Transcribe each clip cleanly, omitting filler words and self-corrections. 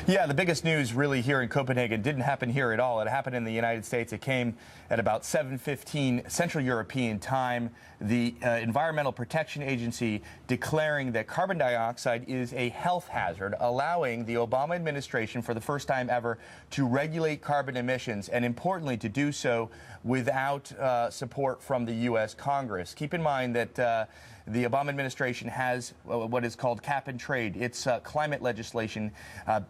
Yeah, the biggest news really here in Copenhagen didn't happen here at all. It happened in the United States. It came at about 7:15 Central European time. The Environmental Protection Agency declaring that carbon dioxide is a health hazard, allowing the Obama administration for the first time ever to regulate carbon emissions, and importantly to do so without support from the U.S. Congress. Keep in mind that the Obama administration has what is called cap and trade. It's climate legislation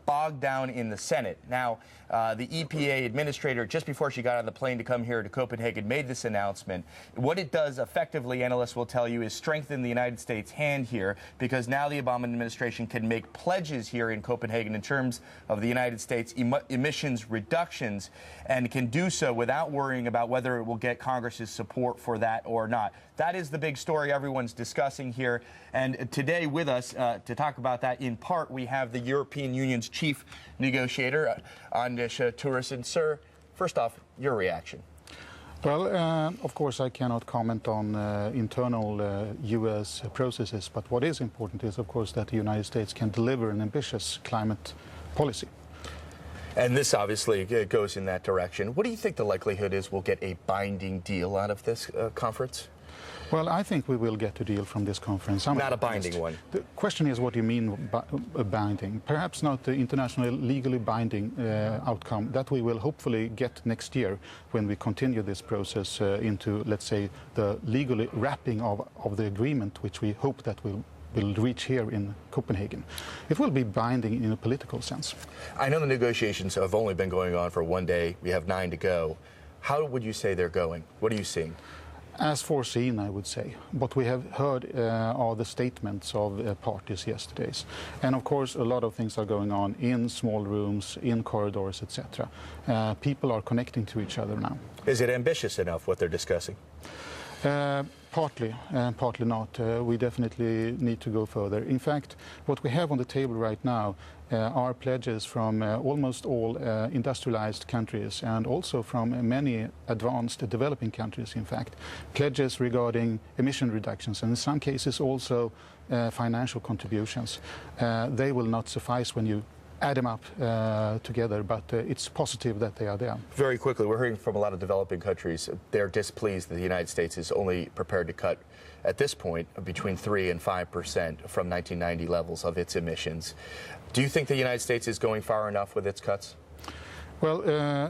bogged down in the Senate. Now, the EPA administrator, just before she got on the plane to come here to Copenhagen, made this announcement. What it does effectively, analysts will tell you, is strengthen the United States' hand here, because now the Obama administration can make pledges here in Copenhagen in terms of the United States emissions reductions, and can do so without worrying about whether it will get Congress's support for that or not. That is the big story everyone's discussing here. And today with us to talk about that in part, we have the European Union's chief negotiator, Anders Turesson. Sir, first off, your reaction. Well, of course, I cannot comment on internal U.S. processes, but what is important is, of course, that the United States can deliver an ambitious climate policy. And this obviously goes in that direction. What do you think the likelihood is we'll get a binding deal out of this conference? Well, I think we will get a deal from this conference. Not a binding one. The question is what you mean by binding. Perhaps not the international legally binding outcome that we will hopefully get next year when we continue this process into, let's say, the legally wrapping of the agreement, which we hope that we'll reach here in Copenhagen. It will be binding in a political sense. I know the negotiations have only been going on for one day. We have 9 to go. How would you say they're going? What are you seeing? As foreseen, I would say. What we have heard are the statements of parties yesterday. And of course, a lot of things are going on in small rooms, in corridors, etc. People are connecting to each other now. Is it ambitious enough, what they're discussing? Partly, and partly not. We definitely need to go further. In fact, what we have on the table right now are pledges from almost all industrialized countries, and also from many advanced developing countries, in fact. Pledges regarding emission reductions, and in some cases also financial contributions. They will not suffice when you add them up together, but it's positive that they are there. Very quickly, we're hearing from a lot of developing countries. They're displeased that the United States is only prepared to cut, at this point, between 3% and 5% from 1990 levels of its emissions. Do you think the United States is going far enough with its cuts? Well,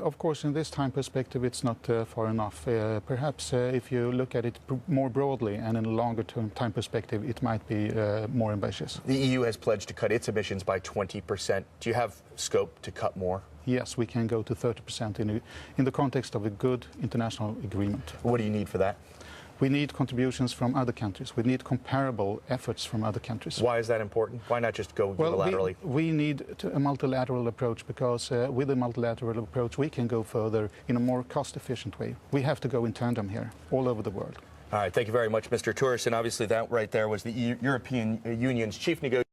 of course, in this time perspective, it's not far enough. Perhaps if you look at it more broadly and in a longer-term time perspective, it might be more ambitious. The EU has pledged to cut its emissions by 20%. Do you have scope to cut more? Yes, we can go to 30% in the context of a good international agreement. What do you need for that? We need contributions from other countries. We need comparable efforts from other countries. Why is that important? Why not just go unilaterally? We need a multilateral approach, because with a multilateral approach we can go further in a more cost-efficient way. We have to go in tandem here, all over the world. All right, thank you very much, Mr. Turesson. Obviously, that right there was the European Union's chief negotiator.